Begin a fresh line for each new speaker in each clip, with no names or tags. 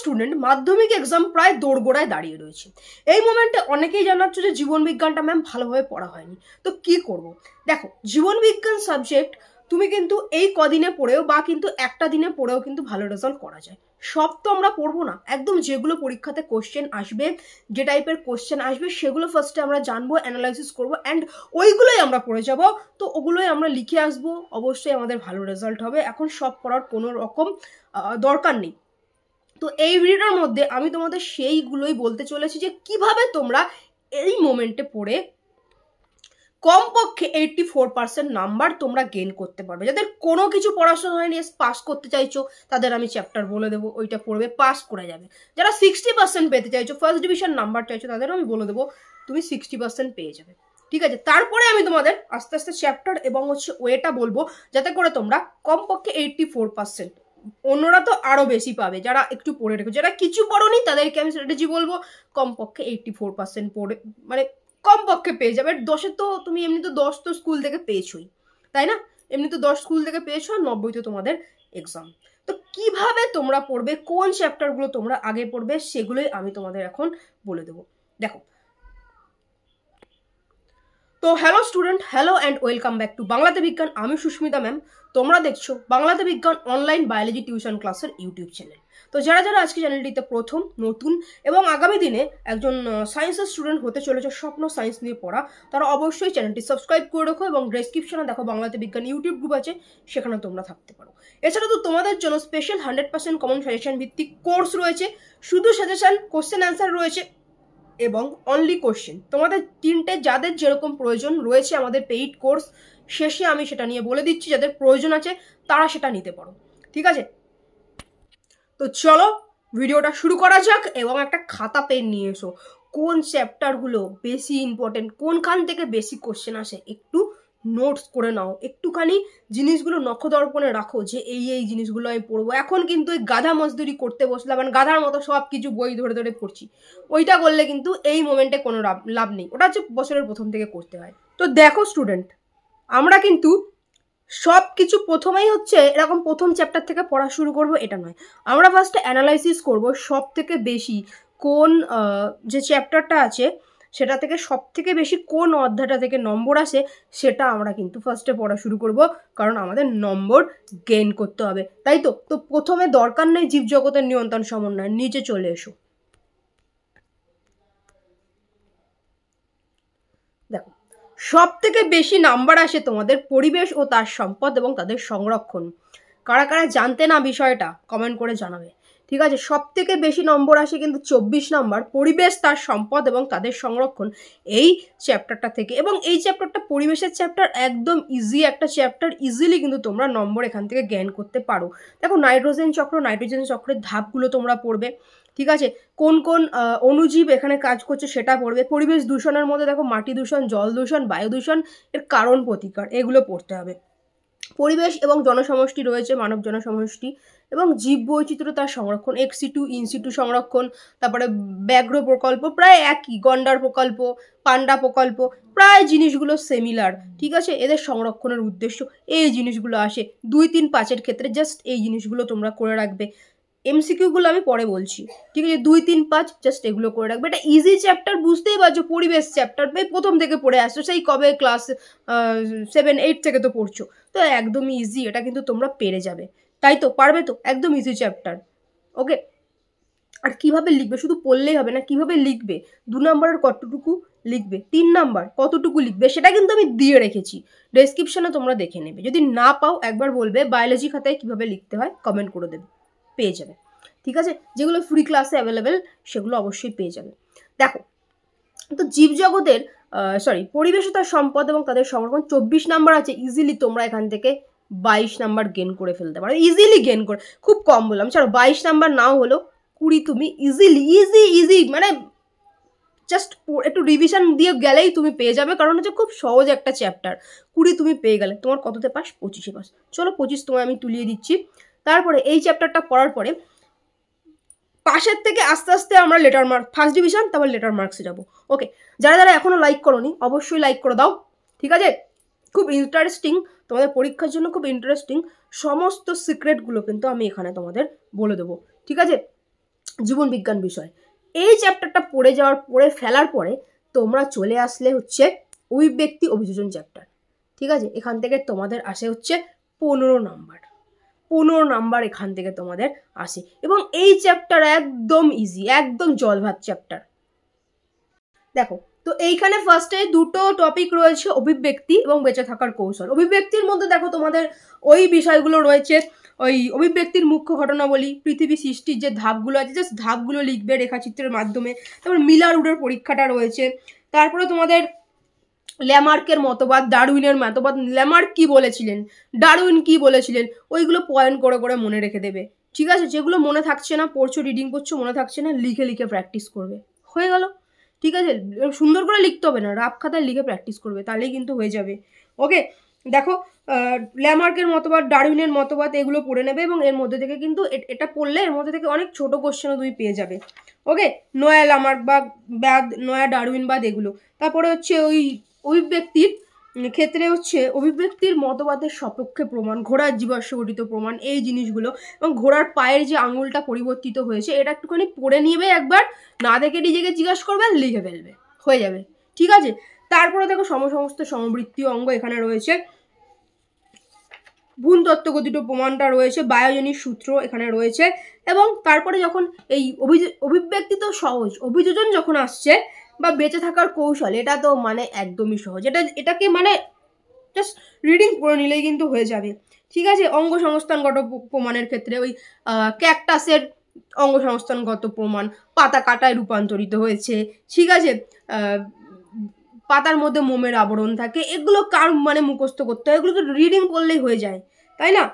Student, মাধ্যমিক exam প্রায় দোরগোড়ায় দাঁড়িয়ে রয়েছে। এই মোমেন্টে অনেকেই জানাচ্ছ যে জীবন বিজ্ঞানটা ম্যাম ভালোভাবে পড়া হয়নি, তো কি করব? দেখো, জীবন বিজ্ঞান সাবজেক্ট তুমি কিন্তু এই কদিনে পড়েও বা কিন্তু একটা দিনে পড়েও কিন্তু ভালো রেজাল্ট করা যায়। সব তো আমরা পড়বো না, একদম যেগুলো পরীক্ষাতে কোশ্চেন আসবে, যে টাইপের কোশ্চেন আসবে সেগুলো ফার্স্টে আমরা জানবো, অ্যানালাইসিস করবো, অ্যান্ড ওইগুলোই আমরা পড়ে যাব। তো ওগুলোই আমরা লিখে আসবো, অবশ্যই আমাদের ভালো রেজাল্ট হবে। এখন সব পড়ার কোনো রকম দরকার নেই। তো এই ভিডিওটার মধ্যে আমি তোমাদের সেইগুলোই বলতে চলেছি যে কিভাবে তোমরা এই মোমেন্টে পড়ে কমপক্ষে 84% নাম্বার তোমরা গেইন করতে পারবে। যাদের কোনো কিছু পড়াশোনা হয়নি, পাস করতে চাইছো, তাদের আমি চ্যাপ্টার বলে দেবো, ওইটা পড়বে, পাস করে যাবে। যারা 60% পেতে চাইছো, ফার্স্ট ডিভিশন নাম্বার চাইছো, তাদেরও আমি বলে দেবো তুমি 60% পেয়ে যাবে। ঠিক আছে, তারপরে আমি তোমাদের আস্তে আস্তে চ্যাপ্টার এবং ওয়েটা বলবো, যাতে করে তোমরা কমপক্ষে 84%, অন্যরা তো আরো বেশি পাবে যারা একটু পড়ে রেখো। যারা কিছু পড়োনি তাদেরকে আমি স্ট্র্যাটেজি বলবো কমপক্ষে 84% পড়ে, মানে কমপক্ষে পেয়ে যাবে। 10-এ তো তুমি এমনি তো 10 তো স্কুল থেকে পেয়েছোই, তাই না? এমনি তো 10 স্কুল থেকে পেয়েছো, আর 90 তো তোমাদের এক্সাম। তো কিভাবে তোমরা পড়বে, কোন চ্যাপ্টারগুলো তোমরা আগে পড়বে, সেগুলোই আমি তোমাদের এখন বলে দেবো। দেখো, তো hello student, hello and welcome back to বাংলাতে বিজ্ঞান। আমি সুস্মিতা ম্যাম, তোমরা দেখছো বাংলাতে বিজ্ঞান অনলাইন বায়োলজি টিউশন ক্লাসের ইউটিউব চ্যানেল। তো যারা যারা আজকে চ্যানেলটিতে প্রথম, নতুন এবং আগামী দিনে একজন সায়েন্সের স্টুডেন্ট হতে চলেছে, স্বপ্ন সায়েন্স নিয়ে পড়া, তারা অবশ্যই চ্যানেলটি সাবস্ক্রাইব করে রাখো এবং ডেসক্রিপশনে দেখো বাংলাতে বিজ্ঞান ইউটিউব গ্রুপ আছে, সেখানে তোমরা থাকতে পারো। এছাড়া তো তোমাদের জন্য স্পেশাল 100% কমন সাজেশন ভিত্তিক কোর্স রয়েছে, শুধু সাজেশন, কোশ্চেন অ্যান্সার রয়েছে এবং অনলি কোশ্চেন। তোমাদের তিনটে যাদের যেরকম প্রয়োজন রয়েছে আমাদের পেইড কোর্স, শেষে আমি সেটা নিয়ে বলে দিচ্ছি, যাদের প্রয়োজন আছে তারা সেটা নিতে পারো। ঠিক আছে, তো চলো ভিডিওটা শুরু করা যাক এবং একটা খাতা পেন নিয়ে এসো। কোন চ্যাপ্টারগুলো বেশি ইম্পর্টেন্ট, কোনখান থেকে বেশি কোশ্চেন আসে, একটু নোটস করে নাও, একটুখানি জিনিসগুলো নখদর্পণে রাখো যে এই এই জিনিসগুলো আমি পড়বো। এখন কিন্তু ওই গাধা মজদুরি করতে বসলাম, মানে গাধার মতো সব কিছু বই ধরে ধরে পড়ছি, ওইটা করলে কিন্তু এই মোমেন্টে কোনো লাভ নেই। ওটা হচ্ছে বছরের প্রথম থেকে করতে হয়। তো দেখো স্টুডেন্ট, আমরা কিন্তু সব কিছু প্রথমেই হচ্ছে এরকম প্রথম চ্যাপ্টার থেকে পড়া শুরু করব এটা নয়। আমরা ফার্স্টে অ্যানালাইসিস করব সব থেকে বেশি কোন যে চ্যাপ্টারটা আছে সেটা থেকে সব থেকে বেশি কোন অধ্যায়টা থেকে নম্বর আসে, সেটা আমরা কিন্তু ফার্স্টে পড়া শুরু করব, কারণ আমাদের নম্বর গেইন করতে হবে, তাই তো। তো প্রথমে দরকার নেই জীবজগতের নিয়ন্ত্রণ সমন্বয়, নিচে চলে এসো। দেখো, সব থেকে বেশি নাম্বার আসে তোমাদের পরিবেশ ও তার সম্পদ এবং তাদের সংরক্ষণ। কারা কারা জানতে না বিষয়টা কমেন্ট করে জানাবে। ঠিক আছে, সব থেকে বেশি নম্বর আসে কিন্তু 24 নাম্বার পরিবেশ, তার সম্পদ এবং তাদের সংরক্ষণ, এই চ্যাপ্টারটা থেকে। এবং এই চ্যাপ্টারটা পরিবেশের চ্যাপ্টার, একদম ইজি একটা চ্যাপ্টার, ইজিলি কিন্তু তোমরা নম্বর এখান থেকে গেইন করতে পারো। দেখো, নাইট্রোজেন চক্রের ধাপগুলো তোমরা পড়বে। ঠিক আছে, কোন কোন অণুজীব এখানে কাজ করছে সেটা পড়বে। পরিবেশ দূষণের মধ্যে দেখো মাটি দূষণ, জল দূষণ, বায়ু দূষণ, এর কারণ প্রতিকার, এগুলো পড়তে হবে। পরিবেশ এবং জনসমষ্টি রয়েছে, মানব জনসমষ্টি এবং জীব বৈচিত্র্যতার সংরক্ষণ, এক্সিটু ইনসিটু সংরক্ষণ, তারপরে ব্যাঘ্র প্রকল্প, প্রায় একই, গন্ডার প্রকল্প, পান্ডা প্রকল্প, প্রায় জিনিসগুলো সিমিলার। ঠিক আছে, এদের সংরক্ষণের উদ্দেশ্য এই জিনিসগুলো আসে 2, 3, 5-এর ক্ষেত্রে। জাস্ট এই জিনিসগুলো তোমরা করে রাখবে। এমসিকিউগুলো আমি পরে বলছি। ঠিক আছে, 2, 3, 5 জাস্ট এগুলো করে রাখবে। এটা ইজি চ্যাপ্টার, বুঝতেই পারছো, পরিবেশ চ্যাপ্টার প্রথম থেকে পড়ে আসছো, সেই কবে ক্লাস 7, 8 থেকে তো পড়ছো, তো একদমই ইজি, এটা কিন্তু তোমরা পেরে যাবে। তাই তো, পারবে তো, একদম ইজি চ্যাপ্টার। ওকে, আর কিভাবে লিখবে, শুধু পড়লেই হবে না, কিভাবে লিখবে, 2 নম্বরের কতটুকু লিখবে, 3 নাম্বার কতটুকু লিখবে, সেটা কিন্তু আমি দিয়ে রেখেছি, ডেসক্রিপশনে তোমরা দেখে নেবে। যদি না পাও একবার বলবে বায়োলজি খাতায় কিভাবে লিখতে হয়, কমেন্ট করে দেবে, পেয়ে যাবে। ঠিক আছে, যেগুলো ফ্রি ক্লাসে অ্যাভেলেবেল সেগুলো অবশ্যই পেয়ে যাবে। দেখো, তো জীবজগতের পরিবেশ ও তার সম্পদ এবং তাদের সংরক্ষণ 24 নাম্বার আছে, ইজিলি তোমরা এখান থেকে 22 নাম্বার গেন করে ফেলতে পারো, ইজিলি গেন করে। খুব কম বললাম, ছাড়ো, 22 নাম্বার নাও হলো 20 তুমি ইজিলি, ইজি মানে জাস্ট একটু রিভিশন দিয়ে গেলেই তুমি পেয়ে যাবে, কারণ হচ্ছে খুব সহজ একটা চ্যাপ্টার। 20 তুমি পেয়ে গেলে, তোমার কততে পাস, 25-এ পাস। চলো 25 তোমায় আমি তুলিয়ে দিচ্ছি। তারপরে এই চ্যাপ্টারটা পড়ার পরে পাশের থেকে আস্তে আস্তে আমরা লেটার মার্ক, ফার্স্ট ডিভিশন, তারপর লেটার মার্কসে যাবো। ওকে, যারা যারা এখনো লাইক করোনি অবশ্যই লাইক করে দাও। ঠিক আছে, খুব ইন্টারেস্টিং, তোমাদের পরীক্ষার জন্য খুব ইন্টারেস্টিং সমস্ত সিক্রেটগুলো কিন্তু আমি এখানে তোমাদের বলে দেবো। ঠিক আছে, জীবন বিজ্ঞান বিষয়। এই চ্যাপ্টারটা পড়ে ফেলার পরে তোমরা চলে আসলে হচ্ছে অভিব্যক্তি অভিযোজন চ্যাপ্টার। ঠিক আছে, এখান থেকে তোমাদের আসে হচ্ছে 15 নাম্বার এখান থেকে তোমাদের আসে, এবং এই চ্যাপ্টার একদম ইজি, একদম জলভাত চ্যাপ্টার। দেখো, তো এইখানে ফার্স্টে দুটো টপিক রয়েছে, অভিব্যক্তি এবং বেঁচে থাকার কৌশল। অভিব্যক্তির মধ্যে দেখো তোমাদের ওই বিষয়গুলো রয়েছে, ওই অভিব্যক্তির মুখ্য ঘটনাবলী, পৃথিবী সৃষ্টির যে ধাপগুলো আছে, জাস্ট ধাপগুলো লিখবে রেখাচিত্রের মাধ্যমে। তারপর মিলার উডের পরীক্ষাটা রয়েছে। তারপরে তোমাদের ল্যামার্কের মতবাদ, ডারউইনের মতবাদ, ল্যামার্ক কি বলেছিলেন, ডারউইন কি বলেছিলেন, ওইগুলো পয়েন্ট করে করে মনে রেখে দেবে। ঠিক আছে, যেগুলো মনে থাকছে না, পড়ছো রিডিং করছো মনে থাকছে না, লিখে লিখে প্র্যাকটিস করবে, হয়ে গেল। ঠিক আছে, সুন্দর করে লিখতে হবে না, রাফ খাতায় লিখে প্র্যাকটিস করবে, তাহলেই কিন্তু হয়ে যাবে। ওকে, দেখো ল্যামার্কের মতবাদ, ডারউইনের মতবাদ, এগুলো পড়ে নেবে, এবং এর মধ্যে থেকে কিন্তু এটা পড়লে এর মধ্যে থেকে অনেক ছোট কোশ্চেনও তুমি পেয়ে যাবে। ওকে, নয়া ল্যামার্ক বাদ নয়া ডারউইন বাদ এগুলো। তারপরে হচ্ছে ওই অভিব্যক্তির ক্ষেত্রে হচ্ছে অভিব্যক্তির মতবাদের সপক্ষে প্রমাণ, ঘোড়ার জীবাশ্ম গঠিত প্রমাণ, এই জিনিসগুলো, এবং ঘোড়ার পায়ের যে আঙুলটা পরিবর্তিত হয়েছে এটা একটুখানি পড়ে নিবে একবার, না দেখে নিজেকে জিজ্ঞাসা করবে, লিখে ফেলবে, হয়ে যাবে। ঠিক আছে, তারপরে দেখো সমস্ত সমবৃত্তীয় অঙ্গ এখানে রয়েছে, ভূতত্ত্ব গঠিত প্রমাণটা রয়েছে, বায়োজনিক সূত্র এখানে রয়েছে, এবং তারপরে যখন এই অভিব্যক্তি তো সহজ, অভিযোজন যখন আসছে বা বেঁচে থাকার কৌশল, এটা তো মানে একদমই সহজ, এটাকে মানে জাস্ট রিডিং করে নিলেই কিন্তু হয়ে যাবে। ঠিক আছে, অঙ্গ সংস্থানগত প্রমাণের ক্ষেত্রে ওই ক্যাকটাসের অঙ্গ সংস্থানগত প্রমাণ, পাতা কাটায় রূপান্তরিত হয়েছে। ঠিক আছে, পাতার মধ্যে মোমের আবরণ থাকে, এগুলো কার মানে মুখস্থ করতে হয়, এগুলো তো রিডিং করলেই হয়ে যায়, তাই না?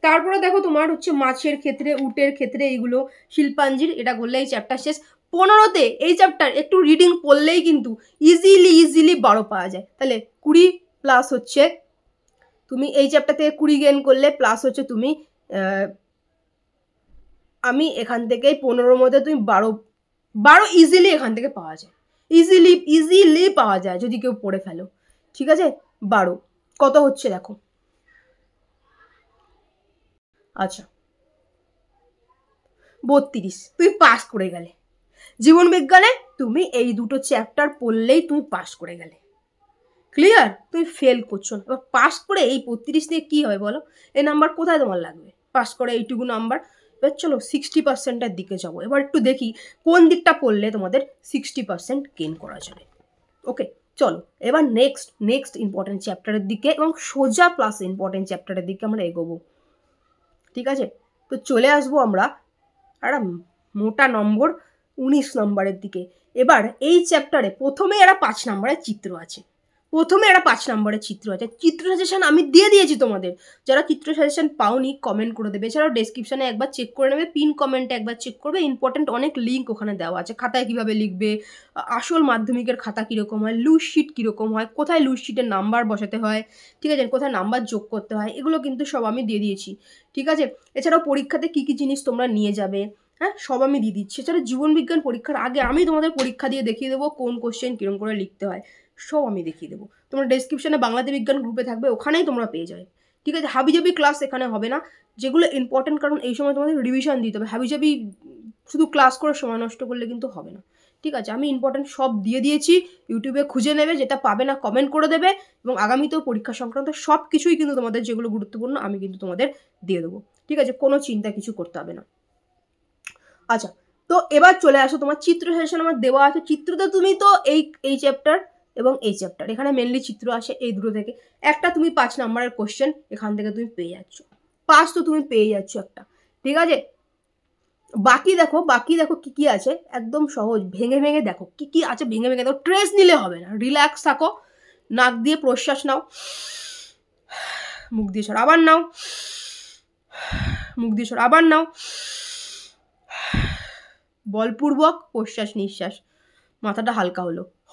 তারপরে দেখো তোমার হচ্ছে মাছের ক্ষেত্রে, উটের ক্ষেত্রে, এইগুলো শিল্পাঞ্জির, এটা করলেই চ্যাপ্টার শেষ। 15তে এই চ্যাপ্টার একটু রিডিং পড়লেই কিন্তু ইজিলি 12 পাওয়া যায়। তাহলে 20 প্লাস হচ্ছে তুমি এই চ্যাপ্টার থেকে 20 গেন করলে, প্লাস হচ্ছে তুমি আমি এখান থেকে 15 মধ্যে তুমি 12 ইজিলি এখান থেকে পাওয়া যায়, ইজিলি পাওয়া যায় যদি কেউ পড়ে ফেলো। ঠিক আছে, 12 কত হচ্ছে দেখো, আচ্ছা 32, তুমি পাস করে গেলে। জীবন বিজ্ঞানে তুমি এই দুটো চ্যাপ্টার পড়লেই তুমি পাস করে গেলে, ক্লিয়ার? তুমি ফেল করছো না। এবার পাস করে এই 32 দিয়ে কী হয় বলো, এই নাম্বার কোথায় তোমার লাগবে? পাস করে এইটুকু নাম্বার। এবার চলো 60%-এর দিকে যাবো, এবার একটু দেখি কোন দিকটা পড়লে তোমাদের 60% গেইন করা যাবে। ওকে, চলো এবার নেক্সট ইম্পর্টেন্ট চ্যাপ্টারের দিকে, এবং সোজা প্লাস ইম্পর্টেন্ট চ্যাপ্টারের দিকে আমরা এগোবো। ঠিক আছে, তো চলে আসবো আমরা একটা মোটা নম্বর 19 নম্বরের দিকে। এবার এই চ্যাপ্টারে প্রথমে একটা 5 নম্বরের চিত্র আছে, চিত্র সাজেশন আমি দিয়ে দিয়েছি তোমাদের। যারা চিত্র সাজেশন পাওনি কমেন্ট করে দেবে, এছাড়াও ডেসক্রিপশনে একবার চেক করে নেবে, পিন কমেন্টে একবার চেক করবে, ইম্পর্টেন্ট অনেক লিঙ্ক ওখানে দেওয়া আছে, খাতায় কীভাবে লিখবে, আসল মাধ্যমিকের খাতা কীরকম হয়, লুজ শিট কীরকম হয়, কোথায় লুজ শিটের নাম্বার বসাতে হয়, ঠিক আছে, কোথায় নাম্বার যোগ করতে হয়, এগুলো কিন্তু সব আমি দিয়ে দিয়েছি। ঠিক আছে, এছাড়াও পরীক্ষাতে কী কী জিনিস তোমরা নিয়ে যাবে, হ্যাঁ, সব আমি দিয়ে দিচ্ছি। এছাড়া জীবন বিজ্ঞান পরীক্ষার আগে আমি তোমাদের পরীক্ষা দিয়ে দেখিয়ে দেবো কোন কোশ্চেন কীরকম করে লিখতে হয়, সব আমি দেখিয়ে দেবো। তোমরা ডেসক্রিপশনে বাংলাতে বিজ্ঞান গ্রুপে থাকবে, ওখানেই তোমরা পেয়ে যাবে। ঠিক আছে, হাবিজাবি ক্লাস এখানে হবে না, যেগুলো ইম্পর্টেন্ট, কারণ এই সময় তোমাদের রিভিশন দিতে হবে, হাবিজাবি শুধু ক্লাস করে সময় নষ্ট করলে কিন্তু হবে না। ঠিক আছে, আমি ইম্পর্টেন্ট সব দিয়ে দিয়েছি, ইউটিউবে খুঁজে নেবে, যেটা পাবে না কমেন্ট করে দেবে, এবং আগামীতেও পরীক্ষা সংক্রান্ত সব কিছুই কিন্তু তোমাদের যেগুলো গুরুত্বপূর্ণ আমি কিন্তু তোমাদের দিয়ে দেবো। ঠিক আছে, কোনো চিন্তা কিছু করতে হবে না। আচ্ছা, তো এবার চলে আসো, তোমার চিত্র সাজেশন আমার দেওয়া আছে। চিত্রটা তুমি তো এই চ্যাপ্টার এবং এই চ্যাপ্টার, এখানে মেনলি চিত্র আসে এই দুটো থেকে, একটা তুমি 5 নম্বরের কোশ্চেন এখান থেকে তুমি পেয়ে যাচ্ছ, পাস তো তুমি পেয়ে যাচ্ছ একটা। ঠিক আছে, বাকি দেখো কি কি আছে, একদম সহজ, ভেঙে দেখো কি কি আছে, ভেঙে দেখো, ট্রেস নিলে হবে না, রিল্যাক্স থাকো, নাক দিয়ে প্রশ্বাস নাও, মুখ দিয়ে সর আবার নাও, মুখ দিয়ে সর আবার নাও, বলপূর্বক প্রশ্বাস নিঃশ্বাস, মাথাটা হালকা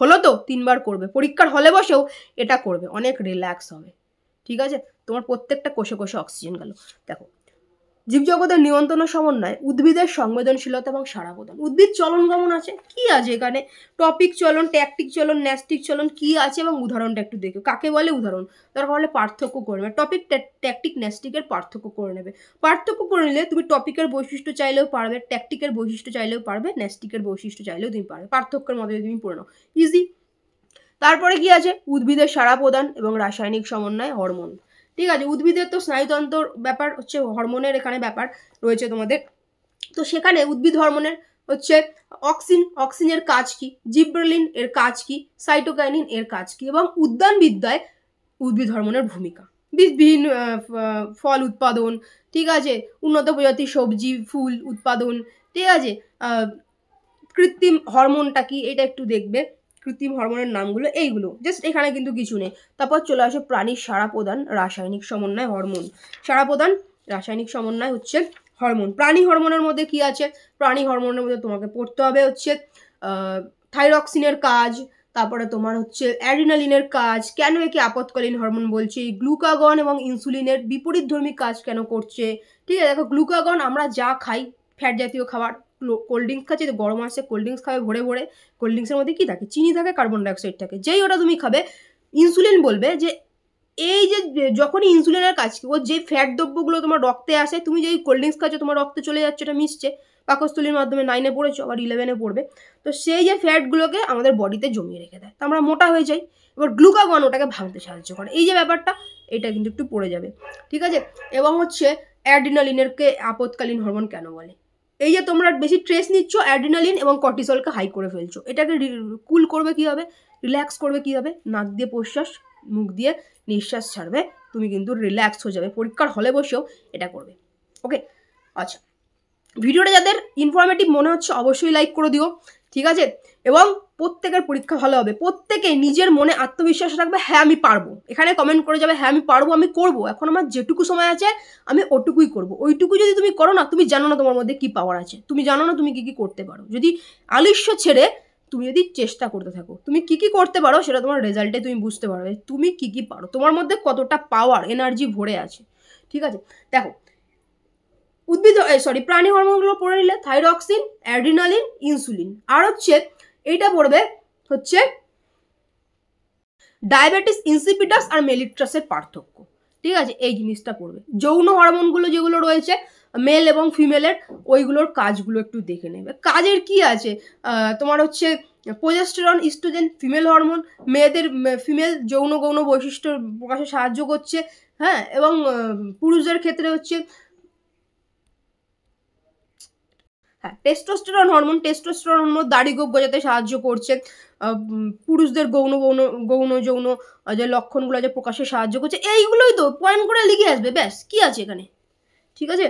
হলো তো 3 বার করবে, পরীক্ষার হলে বসেও এটা করবে, অনেক রিল্যাক্স হবে। ঠিক আছে, তোমার প্রত্যেকটা কোষে অক্সিজেন গেল। দেখো জীবজগতের নিয়ন্ত্রণ সমন্বয়, উদ্ভিদের সংবেদনশীলতা এবং সাড়া প্রদান। উদ্ভিদ চলন গমন আছে, কি আছে এখানে? টপিক চলন, ট্যাকটিক চলন, ন্যাস্টিক চলন, কি আছে এবং উদাহরণটা একটু দেখো। কাকে বলে উদাহরণ? দরকার হলে পার্থক্য করে নেবে। টপিক, ট্যাকটিক, ন্যাস্টিকের পার্থক্য করে নেবে। পার্থক্য করে নিলে তুমি টপিকের বৈশিষ্ট্য চাইলেও পারবে, ট্যাকটিকের বৈশিষ্ট্য চাইলেও পারবে, ন্যাস্টিকের বৈশিষ্ট্য চাইলেও তুমি পারবে। পার্থক্যের মধ্যে তুমি পড়ে নাও, ইজি। তারপরে কি আছে? উদ্ভিদের সাড়া প্রদান এবং রাসায়নিক সমন্বয়, হরমোন। ঠিক আছে, উদ্ভিদের তো স্নায়ুতন্ত্র ব্যাপার হচ্ছে, হরমোনের এখানে ব্যাপার রয়েছে তোমাদের। তো সেখানে উদ্ভিদ হরমোনের হচ্ছে অক্সিনের কাজ কি, জিব্রেলিন এর কাজ কি, সাইটোকাইনিন এর কাজ কি, এবং উদ্যানবিদ্যায় উদ্ভিদ হরমোনের ভূমিকা। বিভিন্ন ফল উৎপাদন, ঠিক আছে, উন্নত প্রজাতির সবজি ফুল উৎপাদন, ঠিক আছে। কৃত্রিম হরমোনটা কি এটা একটু দেখবে, কৃত্রিম হরমোনের নামগুলো এইগুলো, জাস্ট এখানে কিন্তু কিছু নেই। তারপর চলে আসে প্রাণীর সাড়া প্রদান, রাসায়নিক সমন্বয়, হরমোন। সাড়া প্রদান, রাসায়নিক সমন্বয় হচ্ছে হরমোন। প্রাণী হরমোনের মধ্যে কি আছে? প্রাণী হরমোনের মধ্যে তোমাকে পড়তে হবে হচ্ছে থাইরক্সিনের কাজ, তারপরে তোমার হচ্ছে অ্যাড্রিনালিনের কাজ, কেন একে আপৎকালীন হরমোন বলছে, গ্লুকাগন এবং ইনসুলিনের বিপরীতধর্মী কাজ কেন করছে। ঠিক আছে, দেখো গ্লুকাগন আমরা যা খাই ফ্যাট জাতীয় খাবার, কোল্ড ড্রিঙ্কস খাচ্ছি, তো গরম আসছে কোল্ড ড্রিঙ্কস খাবে ভরে ভরে, কোল্ড ড্রিঙ্কসের মধ্যে কী থাকে? চিনি থাকে, কার্বন ডাইঅক্সাইড থাকে, যেই ওটা তুমি খাবে ইনসুলিন বলবে যে এই যে যখনই ইনসুলিনের কাজ ও যে ফ্যাট দ্রব্যগুলো তোমার রক্তে আসে, তুমি যেই কোল্ড ড্রিঙ্কস খাচ্ছ তোমার রক্তে চলে যাচ্ছে, এটা মিশছে পাকস্থলীর মাধ্যমে, 9-এ পড়েছো আবার 11-এ পড়বে, তো সেই যে ফ্যাটগুলোকে আমাদের বডিতে জমিয়ে রেখে দেয়, তো আমরা মোটা হয়ে যাই। এবার গ্লুকাগন ওটাকে ভাঙতে সাহায্য করে, এই যে ব্যাপারটা এটা কিন্তু একটু পড়ে যাবে, ঠিক আছে। এবং হচ্ছে অ্যাড্রিনালিনকে আপৎকালীন হরমোন কেন বলে? এই যে তোমরা বেশি স্ট্রেস নিচ্ছ, অ্যাড্রিনালিন এবং কর্টিসলকে হাই করে ফেলছো, এটাকে কুল করবে কী হবে, রিল্যাক্স করবে কী হবে? নাক দিয়ে প্রশ্বাস, মুখ দিয়ে নিঃশ্বাস ছাড়বে, তুমি কিন্তু রিল্যাক্স হয়ে যাবে। পরীক্ষার হলে বসেও এটা করবে, ওকে। আচ্ছা, ভিডিওটা যাদের ইনফরমেটিভ মনে হচ্ছে অবশ্যই লাইক করে দিও, ঠিক আছে। এবং প্রত্যেকের পরীক্ষা ভালো হবে, প্রত্যেকে নিজের মনে আত্মবিশ্বাস রাখবে, হ্যাঁ আমি পারবো। এখানে কমেন্ট করে যাবে, হ্যাঁ আমি পারবো, আমি করবো, এখন আমার যেটুকু সময় আছে আমি ওটুকুই করবো। ওইটুকু যদি তুমি করো না, তুমি জানো না তোমার মধ্যে কী পাওয়ার আছে, তুমি জানো না তুমি কী কী করতে পারো। যদি আলস্য ছেড়ে তুমি যদি চেষ্টা করতে থাকো, তুমি কী কী করতে পারো সেটা তোমার রেজাল্টে তুমি বুঝতে পারবে, তুমি কী কী পারো, তোমার মধ্যে কতটা পাওয়ার এনার্জি ভরে আছে, ঠিক আছে। দেখো উদ্ভিদ প্রাণী হরমোনগুলো পড়ে নিলে থাইরক্সিন, অ্যাড্রিনালিন, ইনসুলিন, আর হচ্ছে এইটা পড়বে হচ্ছে ডায়াবেটিস ইনসিপিটাস আর মেলিটাসের পার্থক্য, ঠিক আছে, এই জিনিসটা পড়বে। যৌন হরমোনগুলো যেগুলো রয়েছে মেল এবং ফিমেলের, ওইগুলোর কাজগুলো একটু দেখে নেবে। কাজের কি আছে? তোমার হচ্ছে প্রোজেস্টেরন, ইস্ট্রোজেন ফিমেল হরমোন, মেয়েদের ফিমেল যৌন গৌণ বৈশিষ্ট্য প্রকাশে সাহায্য করছে, হ্যাঁ। এবং পুরুষদের ক্ষেত্রে হচ্ছে হ্যাঁ টেস্টোস্টেরন হরমোন, টেস্টোস্টেরন হরমোন দাড়ি গোপ গজাতে সাহায্য করছে, পুরুষদের গৌণ গৌণ গৌণ যৌন যে লক্ষণগুলো যে প্রকাশে সাহায্য করছে, এইগুলোই তো পয়েন্ট করে লিখে আসবে, ব্যাস কি আছে এখানে, ঠিক আছে।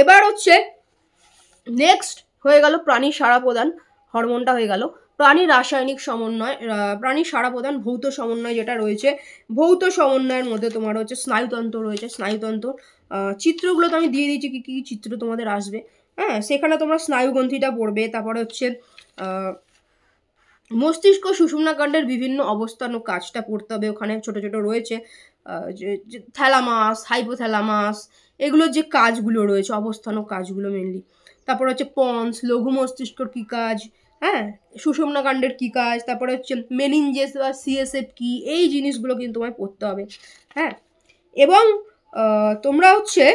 এবার হচ্ছে নেক্সট হয়ে গেল প্রাণীর সাড়া প্রদান, হরমোনটা হয়ে গেল। প্রাণী রাসায়নিক সমন্বয়, প্রাণীর সাড়া প্রদান, ভৌত সমন্বয় যেটা রয়েছে, ভৌত সমন্বয়ের মধ্যে তোমার হচ্ছে স্নায়ুতন্ত্র রয়েছে, স্নায়ুতন্ত্র চিত্রগুলো তো আমি দিয়ে দিয়েছি কী কী চিত্র তোমাদের আসবে, হ্যাঁ। সেখানে তোমরা স্নায়ুগ্রন্থিটা পড়বে, তারপরে হচ্ছে মস্তিষ্ক সুষুম্নাকাণ্ডের বিভিন্ন অবস্থান ও কাজটা পড়তে হবে, ওখানে ছোট ছোট রয়েছে যে থ্যালামাস, হাইপোথ্যালামাস, এগুলোর যে কাজগুলো রয়েছে, অবস্থান ও কাজগুলো মেনলি। তারপর হচ্ছে পন্স, লঘু মস্তিষ্কর কী কাজ, হ্যাঁ, সুষুম্নাকাণ্ডের কী কাজ, তারপরে হচ্ছে মেনিনজেস বা সিএসএফ কী, এই জিনিসগুলো কিন্তু তোমায় পড়তে হবে, হ্যাঁ। এবং তোমরা হচ্ছে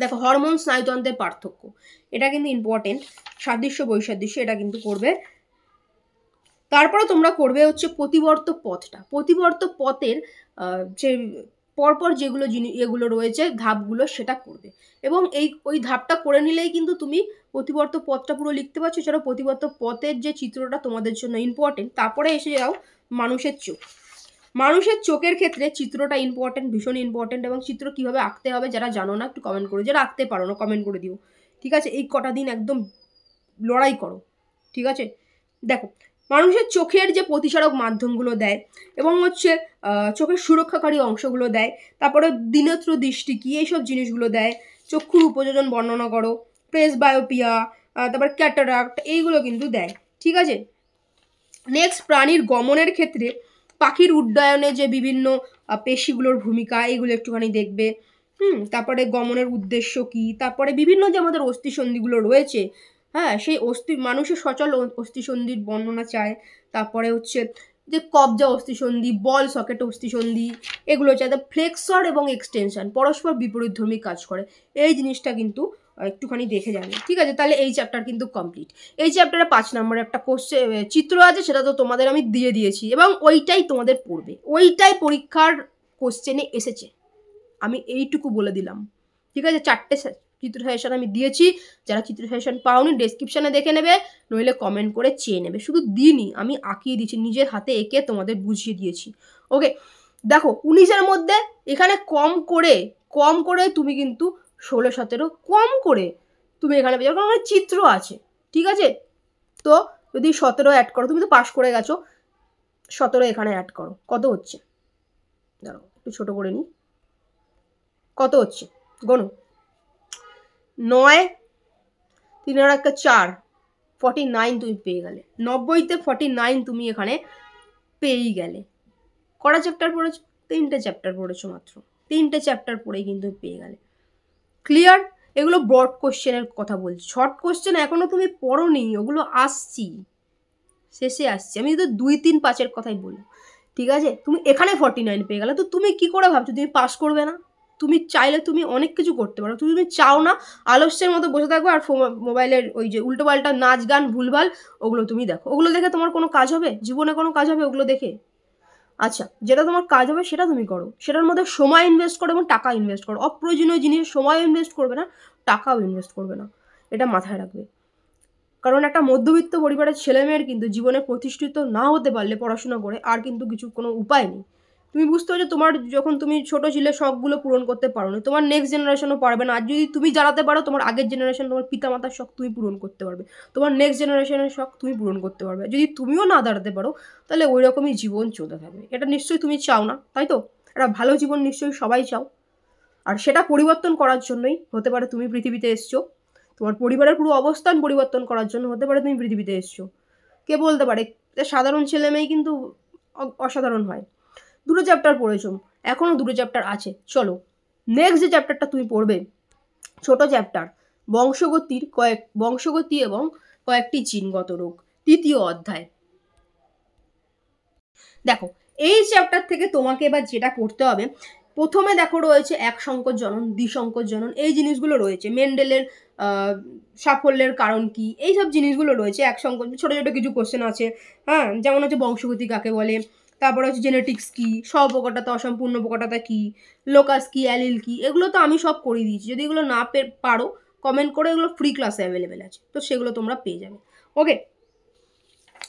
দেখো হরমোন স্নায়ুতন্ত্রের পার্থক্য, এটা কিন্তু ইম্পর্টেন্ট, সাদৃশ্য বৈসাদৃশ্য এটা কিন্তু করবে। তারপরে তোমরা করবে হচ্ছে প্রতিবর্ত পথটা, প্রতিবর্ত পথের যে পরপর যেগুলো এগুলো রয়েছে ধাপগুলো সেটা করবে, এবং ওই ধাপটা করে নিলেই কিন্তু তুমি প্রতিবর্ত পথটা পুরো লিখতে পারছো। এছাড়াও প্রতিবর্ত পথের যে চিত্রটা তোমাদের জন্য ইম্পর্টেন্ট। তারপরে এসে যাও মানুষের চোখ, মানুষের চোখের ক্ষেত্রে চিত্রটা ইম্পর্টেন্ট, ভীষণ ইম্পর্টেন্ট, এবং চিত্র কীভাবে আঁকতে হবে যারা জানো না একটু কমেন্ট করে, যারা আঁকতে পারো না কমেন্ট করে দিও, ঠিক আছে। এই কটা দিন একদম লড়াই করো, ঠিক আছে। দেখো মানুষের চোখের যে প্রতিসারক মাধ্যমগুলো দেয় এবং হচ্ছে চোখের সুরক্ষাকারী অংশগুলো দেয়, তারপরে দিনেত্র দৃষ্টি কী, এইসব জিনিসগুলো দেয়, চক্ষুর উপযোজন বর্ণনা করো, প্রেসবায়োপিয়া, তারপর ক্যাটারাক্ট, এইগুলো কিন্তু দেয়, ঠিক আছে। নেক্সট প্রাণীর গমনের ক্ষেত্রে পাখির উড্ডয়নে যে বিভিন্ন পেশিগুলোর ভূমিকা, এগুলো একটুখানি দেখবে। তারপরে গমনের উদ্দেশ্য কি, তারপরে বিভিন্ন যে আমাদের অস্থিসন্ধিগুলো রয়েছে, হ্যাঁ, সেই মানুষের সচল অস্থিসন্ধির বর্ণনা চায়। তারপরে হচ্ছে যে কবজা অস্থিসন্ধি, বল সকেট অস্থিসন্ধি, এগুলো চায়। ফ্লেক্সর এবং এক্সটেনশন পরস্পর বিপরীতধর্মী কাজ করে, এই জিনিসটা কিন্তু একটুখানি দেখে যাবে। ঠিক আছে, তাহলে এই চ্যাপ্টার কিন্তু কমপ্লিট। এই চ্যাপ্টারে 5 নম্বরে একটা কোশ্চেন চিত্র আছে, সেটা তো তোমাদের আমি দিয়ে দিয়েছি এবং ওইটাই তোমাদের পড়বে, ওইটাই পরীক্ষার কোশ্চেনে এসেছে, আমি এইটুকু বলে দিলাম। ঠিক আছে, 4টে চিত্র সাজেশন আমি দিয়েছি, যারা চিত্র সাজেশন পাওনি ডেসক্রিপশানে দেখে নেবে, নইলে কমেন্ট করে চেয়ে নেবে। শুধু দিইনি, আমি আঁকিয়ে দিয়েছি, নিজের হাতে এঁকে তোমাদের বুঝিয়ে দিয়েছি। ওকে, দেখো 19-এর মধ্যে এখানে কম করে তুমি কিন্তু 16-17 কম করে তুমি এখানে পেয়ে যাবে, কারণ চিত্র আছে। ঠিক আছে, তো যদি 17 অ্যাড করো, তুমি তো পাস করে গেছো, 17 এখানে অ্যাড করো, কত হচ্ছে? দাঁড়াও একটু ছোট করে নিই, কত হচ্ছে গণু? 9 3 আর 1 4, 49 তুমি পেয়ে গেলে। 90-তে 49 তুমি এখানে পেয়েই গেলে। কটা চ্যাপ্টার পড়েছো? 3টে চ্যাপ্টার পড়েছো মাত্র, 3টে চ্যাপ্টার পড়েই কিন্তু পেয়ে গেলে। ক্লিয়ার? এগুলো ব্রড কোশ্চেনের কথা বলছি, শর্ট কোশ্চেন এখনো তুমি পড়োনি, ওগুলো আসছি, শেষে আসছি। আমি তো 2 3 5-এর কথাই বলি। ঠিক আছে, তুমি এখানে 49 পেয়ে গেলে, তো তুমি কি করে ভাবছো তুমি পাস করবে না? তুমি চাইলে তুমি অনেক কিছু করতে পারো, তুমি চাও না আলস্যের মতো বসে থাকবে আর মোবাইলের ওই যে উল্টোপাল্টা নাচ গান ভুলভাল ওগুলো তুমি দেখো। ওগুলো দেখে তোমার কোনো কাজ হবে? জীবনে কোনো কাজ হবে ওগুলো দেখে? আচ্ছা, যেটা তোমার কাজ হবে সেটা তুমি করো, সেটার মধ্যে সময় ইনভেস্ট করো এবং টাকা ইনভেস্ট করো। অপ্রয়োজনীয় জিনিসে সময় ইনভেস্ট করবে না, টাকাও ইনভেস্ট করবে না, এটা মাথায় রাখবে। কারণ একটা মধ্যবিত্ত পরিবারের ছেলেমেয়ের কিন্তু জীবনে প্রতিষ্ঠিত না হতে পারলে পড়াশোনা করে আর কিন্তু কিছু কোনো উপায় নেই। তুমি বুঝতে পারছো, তোমার যখন তুমি ছোটো ছিলে শখগুলো পূরণ করতে পারো না, তোমার নেক্সট জেনারেশনও পারবে না। আর যদি তুমি জানাতে পারো, তোমার আগের জেনারেশন, তোমার পিতামাতার শখ তুমি পূরণ করতে পারবে, তোমার নেক্সট জেনারেশনের শখ তুমি পূরণ করতে পারবে। যদি তুমিও না দাঁড়াতে পারো, তাহলে ওই রকমই জীবন চলতে থাকবে। এটা নিশ্চয়ই তুমি চাও না, তাই তো? একটা ভালো জীবন নিশ্চয়ই সবাই চাও, আর সেটা পরিবর্তন করার জন্যই হতে পারে তুমি পৃথিবীতে এসছো। তোমার পরিবারের পুরো অবস্থান পরিবর্তন করার জন্য হতে পারে তুমি পৃথিবীতে এসছো। কে বলতে পারে? সাধারণ ছেলে মেয়ে কিন্তু অসাধারণ হয়। 2টো চ্যাপ্টার পড়েছো, এখনও 2টো চ্যাপ্টার আছে। চলো নেক্সট যে চ্যাপ্টারটা তুমি পড়বে, ছোট চ্যাপ্টার, বংশগতি এবং কয়েকটি জিনগত রোগ, 3য় অধ্যায়। দেখো এই চ্যাপ্টার থেকে তোমাকে এবার যেটা করতে হবে, প্রথমে দেখো রয়েছে এক সংকর জনন, দ্বিসংকর জনন, এই জিনিসগুলো রয়েছে। মেন্ডেলের সাফল্যের কারণ কি, এইসব জিনিসগুলো রয়েছে। এক সংকর ছোটো ছোটো কিছু কোশ্চেন আছে, হ্যাঁ, যেমন হচ্ছে বংশগতি কাকে বলে, তারপরে হচ্ছে জেনেটিক্স কি, সহপ্রকটতা অসম্পূর্ণ প্রকটতা কি, লোকাস কি, অ্যালিল কি, এগুলো তো আমি সব করিয়ে দিয়েছি। যদি এগুলো না পারো কমেন্ট করে, এগুলো ফ্রি ক্লাসে অ্যাভেলেবেল আছে, তো সেগুলো তোমরা পেয়ে যাবে। ওকে,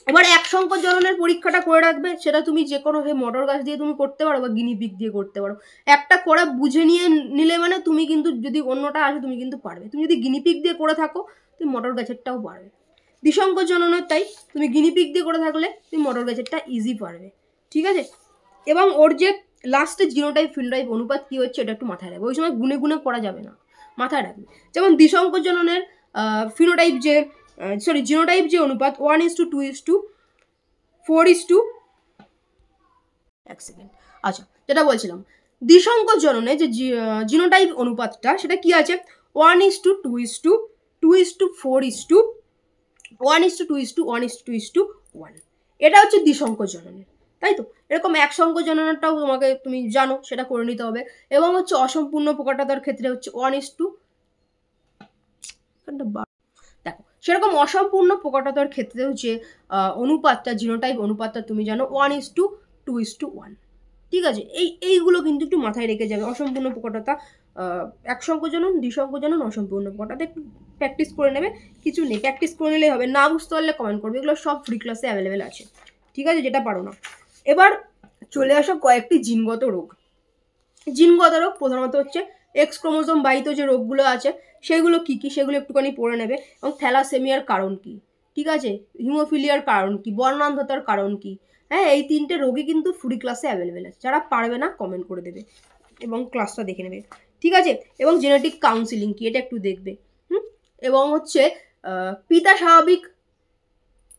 এবার এক সংকর জননের পরীক্ষাটা করে রাখবে, সেটা তুমি যে কোনো মটর গাছ দিয়ে তুমি করতে পারো বা গিনিপিগ দিয়ে করতে পারো। একটা করা বুঝে নিলে মানে তুমি কিন্তু, যদি অন্যটা আসে তুমি কিন্তু পারবে। তুমি যদি গিনিপিগ দিয়ে করে থাকো, তুমি মটর গাছেরটাও পারবে। দ্বিসংকর জননের তাই, তুমি গিনিপিগ দিয়ে করে থাকলে তুমি মটর গাছেরটা ইজি পারবে। ঠিক আছে, এবং ওর যে লাস্টে জিনোটাইপ ফিনোটাইপ অনুপাত কী হচ্ছে, এটা একটু মাথায় রাখবে। ওই সময় গুনে গুনে করা যাবে না, মাথায় রাখবে। যেমন দ্বিসংকর জননের ফিনোটাইপ যে জিনোটাইপ যে অনুপাত 1:2:4:, এক সেকেন্ড, আচ্ছা যেটা বলছিলাম, দ্বিসংকর জননে যে জিনোটাইপ অনুপাতটা, সেটা কি আছে? 1:2:2:4:, 1:2:1:1, এটা হচ্ছে দ্বিসংকর জননের, তাই তো? এরকম এক সংকর জননটাও তুমি জানো, সেটা করে নিতে হবে। এবং হচ্ছে অসম্পূর্ণ প্রকটতার ক্ষেত্রে হচ্ছে 1:2, দেখো সেরকম অসম্পূর্ণ প্রকটতার ক্ষেত্রেও যে অনুপাতটা, জিনোটাইপ অনুপাতটা তুমি জানো 1:2:1। ঠিক আছে, এইগুলো কিন্তু একটু মাথায় রেখে যাবে। অসম্পূর্ণ প্রকটতা, এক সংকোচনন, দ্বিসংকোচনন, অসম্পূর্ণ প্রকটতা একটু প্র্যাকটিস করে নেবে, কিছু নেই, প্র্যাকটিস করে নিলেই হবে। না বুঝতে পারলে কমেন্ট করবে, এগুলো সব ফ্রি ক্লাসে অ্যাভেলেবেল আছে। ঠিক আছে, যেটা পারো না। এবার চলে আসো কয়েকটি জিনগত রোগ। জিনগত রোগ প্রধানত হচ্ছে এক্স ক্রোমোজোম বাহিত যে রোগগুলো আছে, সেগুলো কি কি সেগুলো একটুখানি পড়ে নেবে। এবং থ্যালাসেমিয়ার কারণ কি, ঠিক আছে, হিমোফিলিয়ার কারণ কি, বর্ণান্ধতার কারণ কি, হ্যাঁ, এই 3টে রোগই কিন্তু ফ্রি ক্লাসে অ্যাভেলেবেল আছে। যারা পারবে না কমেন্ট করে দেবে এবং ক্লাসটা দেখে নেবে। ঠিক আছে, এবং জেনেটিক কাউন্সিলিং কি, এটা একটু দেখবে। এবং হচ্ছে পিতা স্বাভাবিক,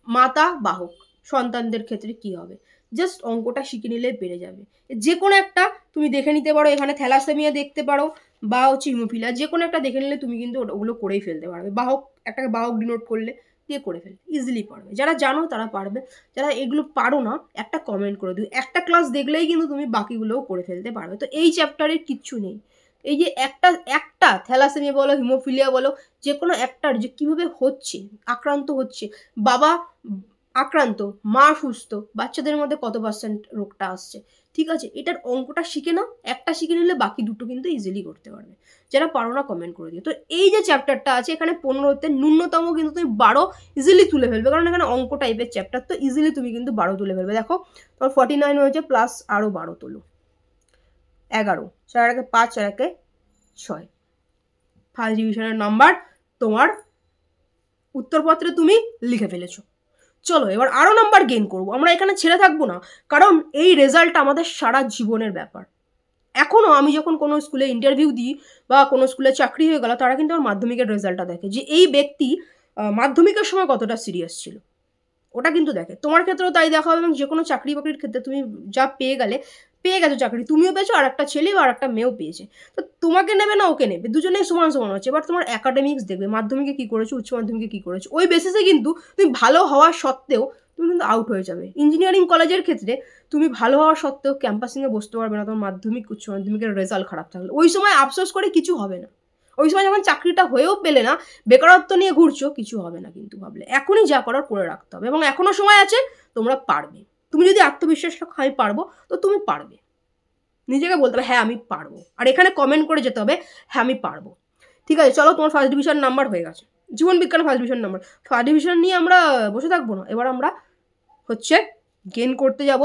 মাতা বাহক, সন্তানদের ক্ষেত্রে কি হবে। জাস্ট অঙ্কটা শিখে নিলে পেরে যাবে। যে কোনো একটা তুমি দেখে নিতে পারো, এখানে থ্যালাসেমিয়া দেখতে পারো বা হচ্ছে হিমোফিলিয়া, যে কোনো একটা দেখে নিলে তুমি কিন্তু ওগুলো করেই ফেলতে পারবে। বাহক, একটাকে বাহক ডিনোট করলে দিয়ে করে ফেলবে, ইজিলি পারবে। যারা জানো তারা পারবে, যারা এগুলো পারো না একটা কমেন্ট করে দিও। একটা ক্লাস দেখলেই কিন্তু তুমি বাকিগুলোও করে ফেলতে পারবে। তো এই চ্যাপ্টারের কিচ্ছু নেই, এই যে একটা থ্যালাসেমিয়া বলো, হিমোফিলিয়া বলো, যে কোনো একটার যে কীভাবে হচ্ছে, আক্রান্ত হচ্ছে, বাবা আক্রান্ত, মা সুস্থ, বাচ্চাদের মধ্যে কত পার্সেন্ট রোগটা আসছে, ঠিক আছে, এটার অঙ্কটা শিখে নাও। একটা শিখে নিলে বাকি দুটো কিন্তু ইজিলি করতে পারবে। যারা পারো না কমেন্ট করে দিও। তো এই যে চ্যাপ্টারটা আছে এখানে 15তে ন্যূনতম কিন্তু তুমি 12 ইজিলি তুলে ফেলবে, কারণ এখানে অঙ্ক টাইপের চ্যাপ্টার, তো ইজিলি তুমি কিন্তু 12 তুলে ফেলবে। দেখো তোমার 49 হয়েছে, প্লাস আরও 12 তোলো, 11, 4 একে 5, 4 একে 6, ফার্স্ট ডিভিশনের নাম্বার তোমার উত্তরপত্রে তুমি লিখে ফেলেছো। চলো এবার আরও নাম্বার গেইন করবো, আমরা এখানে ছেড়ে থাকবো না, কারণ এই রেজাল্টটা আমাদের সারা জীবনের ব্যাপার। এখনও আমি যখন কোনো স্কুলে ইন্টারভিউ দিই বা কোনো স্কুলে চাকরি হয়ে গেল, তারা কিন্তু আমার মাধ্যমিকের রেজাল্টটা দেখে যে এই ব্যক্তি মাধ্যমিকের সময় কতটা সিরিয়াস ছিল, ওটা কিন্তু দেখে। তোমার ক্ষেত্রেও তাই দেখা হবে, এবং যে কোনো চাকরি বাকরির ক্ষেত্রে তুমি যা পেয়ে গেছো চাকরি, তুমিও পেয়েছো আর একটা ছেলে বা আর একটা মেয়েও পেয়েছে, তো তোমাকে নেবে না ওকে নেবে, দুজনেই সমান সমান হচ্ছে। এবার তোমার অ্যাকাডেমিক্স দেখবে, মাধ্যমিকে কী করেছো, উচ্চ মাধ্যমিকে কী করেছো, ওই বেসিসে কিন্তু তুমি ভালো হওয়া সত্ত্বেও তুমি কিন্তু আউট হয়ে যাবে। ইঞ্জিনিয়ারিং কলেজের ক্ষেত্রে তুমি ভালো হওয়া সত্ত্বেও ক্যাম্পাসিংয়ে বসতে পারবে না তোমার মাধ্যমিক উচ্চ মাধ্যমিকের রেজাল্ট খারাপ থাকলে। ওই সময় আফসোস করে কিছু হবে না, ওই সময় যখন চাকরিটা হয়েও পেলে না, বেকারত্ব নিয়ে ঘুরছো, কিছু হবে না কিন্তু ভাবলে। এখনই যা করার করে রাখতে হবে, এবং এখনও সময় আছে, তোমরা পারবে। তুমি যদি আত্মবিশ্বাস রাখো আমি পারবো, তো তুমি পারবে। নিজেকে বলতে হবে হ্যাঁ আমি পারবো, আর এখানে কমেন্ট করে যেতে হবে হ্যাঁ আমি পারবো। ঠিক আছে, চলো তোমার ফার্স্ট ডিভিশন নাম্বার হয়ে গেছে, জীবন বিজ্ঞান first division number. First division নিয়ে আমরা বসে থাকবো না, এবার আমরা হচ্ছে গেইন করতে যাব।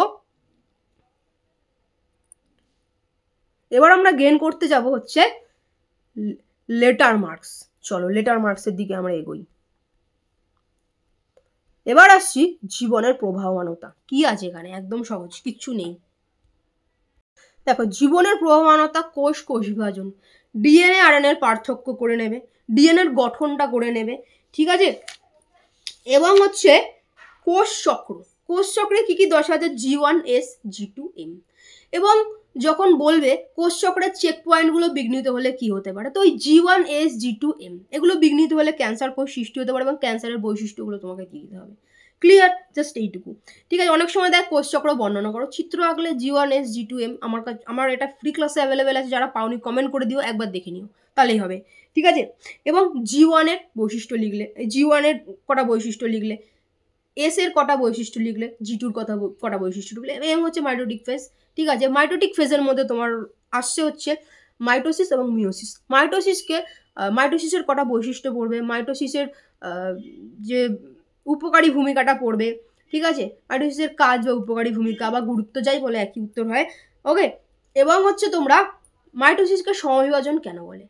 হচ্ছে লেটার মার্কস। চলো লেটার মার্কসের দিকে আমরা এগোই। এবার আসছি জীবনের প্রবাহমানতা। কি আছে এখানে, একদম সহজ, কিচ্ছু নেই। দেখো জীবনের প্রবাহমানতা, কোষ বিভাজন, ডিএনএ আরএনএর পার্থক্য করে নেবে, ডিএনএর গঠনটা করে নেবে, ঠিক আছে, এবং হচ্ছে কোষ চক্রে কি কি দশা আছে, G1S G2M, এবং যখন বলবে কোষ চক্রের চেক পয়েন্টগুলো বিঘ্নিত হলে কি হতে পারে, তো ওই G1S G2M এগুলো বিঘ্নিত হলে ক্যান্সার কোষ সৃষ্টি হতে পারে, এবং ক্যান্সারের বৈশিষ্ট্যগুলো তোমাকে দিয়ে দিতে হবে। ক্লিয়ার, জাস্ট এইটুকু, ঠিক আছে। অনেক সময় দেখ কোষ চক্র বর্ণনা করো, চিত্র আঁকলে G1S G2M, আমার এটা ফ্রি ক্লাসে অ্যাভেলেবেল আছে, যারা পাওনি কমেন্ট করে দিও, একবার দেখে নিও, তাহলেই হবে, ঠিক আছে। এবং G1 এর বৈশিষ্ট্য লিখলে, G1 এর কটা বৈশিষ্ট্য লিখলে, এস এর কটা বৈশিষ্ট্য লিখলে, G2 এর কটা বৈশিষ্ট্য লিখলে, এম হচ্ছে মাইটোটিক ফেজ, ঠিক আছে। মাইটোটিক ফেজের মধ্যে তোমার আসছে হচ্ছে মাইটোসিস এবং মিওসিস। মাইটোসিসের কটা বৈশিষ্ট্য পড়বে, মাইটোসিসের যে উপকারী ভূমিকাটা পড়বে, ঠিক আছে, মাইটোসিসের কাজ বা উপকারী ভূমিকা বা গুরুত্ব যাই বলে একই উত্তর হয়, ওকে। এবং হচ্ছে তোমরা মাইটোসিসকে সমবিভাজন কেন বলে,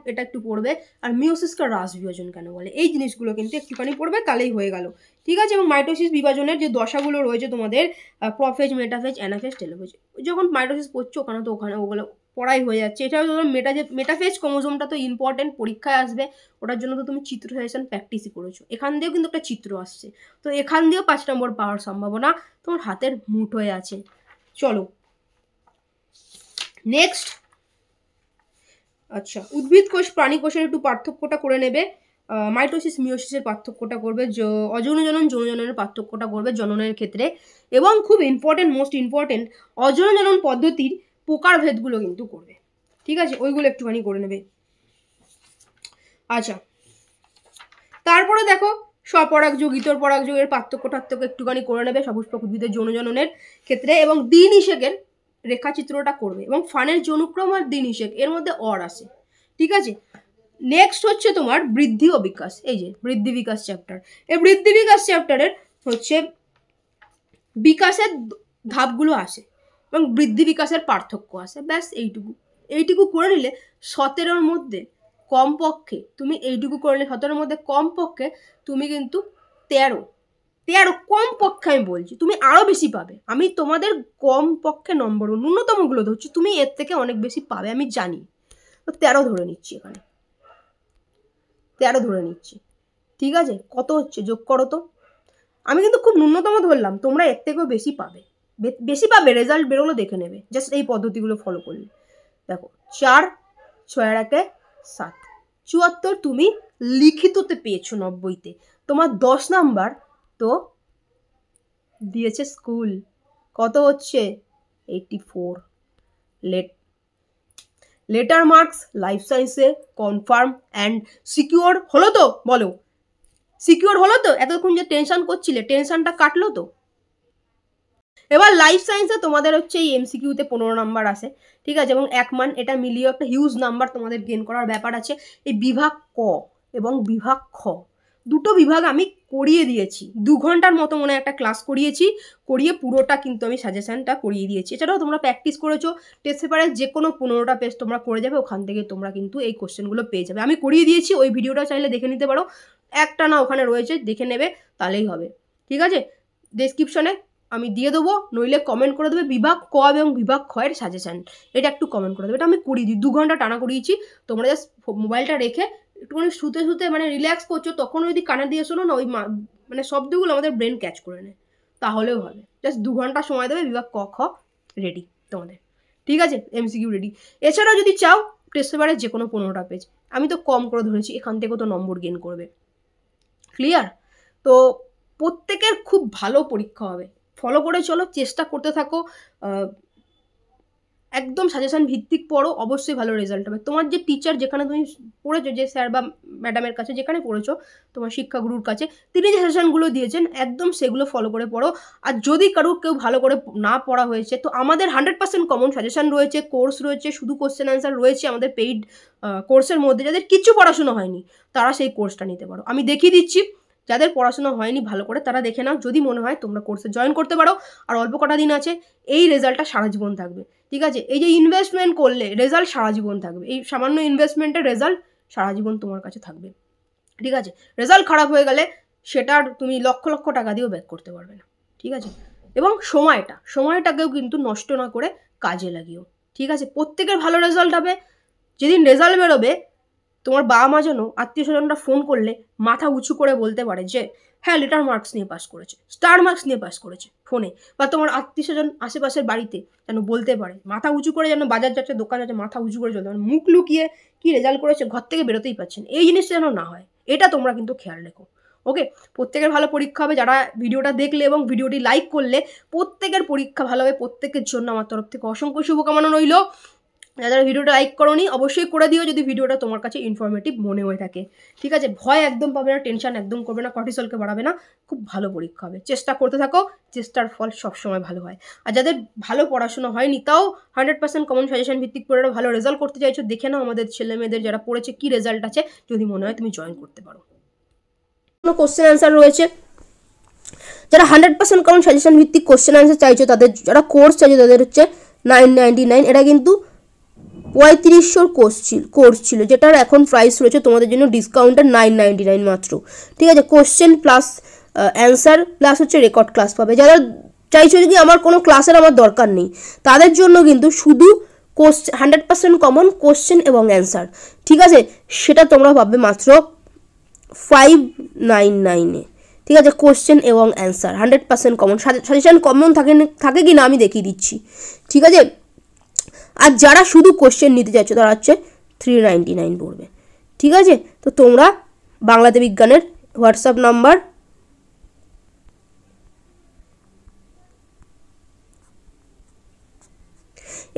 এটা একটু পড়বে, আর মিওসিসকে হ্রাস বিভাজন কেন বলে, এই জিনিসগুলো কিন্তু একটুখানি পড়বে, তাহলেই হয়ে গেল, ঠিক আছে। এবং মাইটোসিস বিভাজনের যে দশাগুলো রয়েছে তোমাদের, প্রোফেজ, মেটাফেজ, অ্যানাফেজ, টেলোফেজ, যখন মাইটোসিস পড়ছো ওখানে ওগুলো পড়াই হয়ে যাচ্ছে। এছাড়াও তোমার মেটাফেজ ক্রোমোজোমটা তো ইম্পর্টেন্ট, পরীক্ষায় আসবে, ওটার জন্য তো তুমি চিত্র সাজেশন প্র্যাকটিসই করেছো, এখান দিয়েও কিন্তু একটা চিত্র আসছে, তো এখান দিয়েও 5 নম্বর পাওয়ার সম্ভাবনা তোমার হাতের মুঠোয় আছে। চলো নেক্সট, আচ্ছা, উদ্ভিদ কোষ প্রাণী কোষের একটু পার্থক্যটা করে নেবে, মাইটোসিস মিওসিসের পার্থক্যটা করবে, অযৌন জনন যৌন জননের পার্থক্যটা করবে জননের ক্ষেত্রে, এবং খুব ইম্পর্টেন্ট, মোস্ট ইম্পর্টেন্ট, অযৌন জনন পদ্ধতির প্রকারভেদগুলো কিন্তু করবে, ঠিক আছে, ওইগুলো একটুখানি করে নেবে। আচ্ছা, তারপরে দেখো স্বপরাগযোগ, ইতর পরাগযোগের পার্থক্য একটুখানি করে নেবে সপুষ্পক উদ্ভিদের যৌন জননের ক্ষেত্রে, এবং দ্বিনিষেকের রেখাচিত্রটা করবে, এবং ফানের যৌনুক্রম আর দ্বিনিষেক এর মধ্যে অর আসে, ঠিক আছে। নেক্সট হচ্ছে তোমার বৃদ্ধি ও বিকাশ, এই যে বৃদ্ধি বিকাশ চ্যাপ্টার, এই বৃদ্ধি বিকাশ চ্যাপ্টারের হচ্ছে বিকাশের ধাপগুলো আসে এবং বৃদ্ধি বিকাশের পার্থক্য আসে, ব্যাস এইটুকু করে নিলে 17-র মধ্যে কমপক্ষে তুমি এইটুকু করলে 17-র মধ্যে কমপক্ষে তুমি কিন্তু 13 কমপক্ষে আমি বলছি, তুমি আরও বেশি পাবে। আমি তোমাদের কমপক্ষে নম্বর ন্যূনতমগুলো ধরছি, তুমি এর থেকে অনেক বেশি পাবে আমি জানি, তো 13 ধরে নিচ্ছি, এখানে 13 ধরে নিচ্ছি, ঠিক আছে। কত হচ্ছে যোগ করো তো, আমি কিন্তু খুব ন্যূনতম ধরলাম, তোমরা এর থেকেও বেশি পাবে, বেশি পাবে, রেজাল্ট বেরোলো দেখে নেবে, জাস্ট এই পদ্ধতিগুলো ফলো করলে। দেখো 4 6 1 7 74 তুমি লিখিততে পেয়েছো 90-তে, তোমার 10 নাম্বার তো দিয়েছে স্কুল, কত হচ্ছে 84। লেটার মার্কস লাইফ সায়েন্সে কনফার্ম অ্যান্ড সিকিউর হলো তো? বলো সিকিউর হলো তো? এতক্ষণ যে টেনশন করছিলে, টেনশনটা কাটলো তো? এবার লাইফ সায়েন্সে তোমাদের হচ্ছে এই এমসিকিউতে 15 নাম্বার আসে, ঠিক আছে, এবং 1 মান, এটা মিলিয়ে একটা হিউজ নাম্বার তোমাদের গেন করার ব্যাপার আছে। এই বিভাগ ক এবং বিভাগ খ দুটো বিভাগ আমি করিয়ে দিয়েছি, 2 ঘন্টার মতো মনে একটা ক্লাস করিয়ে পুরোটা কিন্তু আমি সাজেশনটা করিয়ে দিয়েছি। এছাড়াও তোমরা প্র্যাকটিস করেছো, টেস্ট পেপারের যে কোনো 15টা পেজ তোমরা করে যাবে, ওখান থেকে তোমরা কিন্তু এই কোশ্চেনগুলো পেয়ে যাবে। আমি করিয়ে দিয়েছি, ওই ভিডিওটা চাইলে দেখে নিতে পারো, একটা না ওখানে রয়েছে, দেখে নেবে তাহলেই হবে, ঠিক আছে। ডেসক্রিপশনে আমি দিয়ে দেবো, নইলে কমেন্ট করে দেবে বিভাগ ক এবং বিভাগ খ এর সাজেশন, এটা একটু কমেন্ট করে দেবে। এটা আমি করিয়ে দিই, 2 ঘন্টা টানা করিয়েছি। তোমরা জাস্ট মোবাইলটা রেখে একটুখানি শুতে মানে রিল্যাক্স করছো, তখন যদি কানে দিয়ে শোনো না, ওই মানে শব্দগুলো আমাদের ব্রেন ক্যাচ করে নেয়, তাহলেও হবে। জাস্ট 2 ঘন্টা সময় দেবে, বিভাগ ক খ রেডি তোমাদের, ঠিক আছে, এমসিকিউ রেডি। এছাড়াও যদি চাও টেস্ট পেপারের যে কোনো 15টা পেজ, আমি তো কম করে ধরেছি, এখান থেকেও তো নম্বর গেন করবে, ক্লিয়ার? তো প্রত্যেকের খুব ভালো পরীক্ষা হবে, ফলো করে চলো, চেষ্টা করতে থাকো, একদম সাজেশন ভিত্তিক পড়ো, অবশ্যই ভালো রেজাল্ট হবে। তোমার যে টিচার, যেখানে তুমি পড়েছো, যে স্যার বা ম্যাডামের কাছে যেখানে পড়েছো, তোমার শিক্ষাগুরুর কাছে, তিনি যে সাজেশনগুলো দিয়েছেন একদম সেগুলো ফলো করে পড়ো। আর যদি কেউ ভালো করে না পড়া হয়েছে, তো আমাদের 100% কমন সাজেশন রয়েছে, কোর্স রয়েছে, শুধু কোশ্চেন অ্যান্সার রয়েছে আমাদের পেইড কোর্সের মধ্যে। যাদের কিছু পড়াশোনা হয়নি তারা সেই কোর্সটা নিতে পারো, আমি দেখিয়ে দিচ্ছি। যাদের পড়াশোনা হয়নি ভালো করে, তারা দেখে নাও, যদি মনে হয় তোমরা কোর্সে জয়েন করতে পারো। আর অল্প কটা দিন আছে, এই রেজাল্টটা সারা জীবন থাকবে, ঠিক আছে। এই যে ইনভেস্টমেন্ট করলে রেজাল্ট সারা জীবন থাকবে, এই সামান্য ইনভেস্টমেন্টের রেজাল্ট সারা জীবন তোমার কাছে থাকবে, ঠিক আছে। রেজাল্ট খারাপ হয়ে গেলে সেটার তুমি লক্ষ লক্ষ টাকা দিয়েও ব্যাক করতে পারবে না, ঠিক আছে। এবং সময়টাকেও কিন্তু নষ্ট না করে কাজে লাগিও, ঠিক আছে। প্রত্যেকের ভালো রেজাল্ট হবে। যেদিন রেজাল্ট বেরোবে, তোমার বাবা মা যেন, আত্মীয় স্বজনরা ফোন করলে মাথা উঁচু করে বলতে পারে যে হ্যাঁ লেটার মার্কস নিয়ে পাস করেছে, স্টার মার্কস নিয়ে পাস করেছে ফোনে, বা তোমার আত্মীয় স্বজন আশেপাশের বাড়িতে যেন বলতে পারে, মাথা উঁচু করে, যেন বাজার যাচ্ছে, দোকান যাচ্ছে, মাথা উঁচু করে চলতে পারে, মুখ লুকিয়ে কি রেজাল্ট করেছে ঘর থেকে বেরোতেই পারছেন, এই জিনিসটা যেন না হয়, এটা তোমরা কিন্তু খেয়াল রেখো, ওকে। প্রত্যেকের ভালো পরীক্ষা হবে। যারা ভিডিওটা দেখলে এবং ভিডিওটি লাইক করলে, প্রত্যেকের পরীক্ষা ভালো হবে। প্রত্যেকের জন্য আমার তরফ থেকে অসংখ্য শুভকামনা রইল। যারা ভিডিওটা লাইক করোনি অবশ্যই করে দিও, যদি ভিডিওটা তোমার কাছে ইনফরমেটিভ মনে হয়ে থাকে, ঠিক আছে। ভয় একদম পাবে না, টেনশন একদম করবে না, কর্টিসলকে বাড়াবে না, খুব ভালো পরীক্ষা হবে। চেষ্টা করতে থাকো, চেষ্টার ফল সবসময় ভালো হয়। আর যাদের ভালো পড়াশোনা হয়নি, তাও 100% কমন সাজেশন ভিত্তিক করে ভালো রেজাল্ট করতে চাইছো, দেখে নাও আমাদের ছেলে মেয়েদের যারা পড়েছে কি রেজাল্ট আছে, যদি মনে হয় তুমি জয়েন করতে পারো। কোনো কোশ্চেন অ্যান্সার রয়েছে, যারা 100% কমন সাজেশন ভিত্তিক কোশ্চেন অ্যান্সার চাইছো, তাদের, যারা কোর্স চাইছো, তাদের হচ্ছে 999। এটা কিন্তু 3500 কোর্স ছিল, যেটার এখন প্রাইস রয়েছে তোমাদের জন্য ডিসকাউন্টের 999 মাত্র, ঠিক আছে। কোশ্চেন প্লাস অ্যান্সার প্লাস হচ্ছে রেকর্ড ক্লাস পাবে। যারা চাইছো কি আমার কোনো ক্লাসের আমার দরকার নেই, তাদের জন্য কিন্তু শুধু 100% কমন কোশ্চেন এবং অ্যান্সার, ঠিক আছে, সেটা তোমরা পাবে মাত্র 599-এ, ঠিক আছে। কোশ্চেন এবং অ্যান্সার 100% কমন, সাজেশন কমন থাকে কি না আমি দেখিয়ে দিচ্ছি, ঠিক আছে। আর যারা শুধু কোশ্চেন নিতে চাইছো, তারা হচ্ছে 399 পড়বে, ঠিক আছে। তো তোমরা বাংলাতে বিজ্ঞানের হোয়াটসঅ্যাপ নাম্বার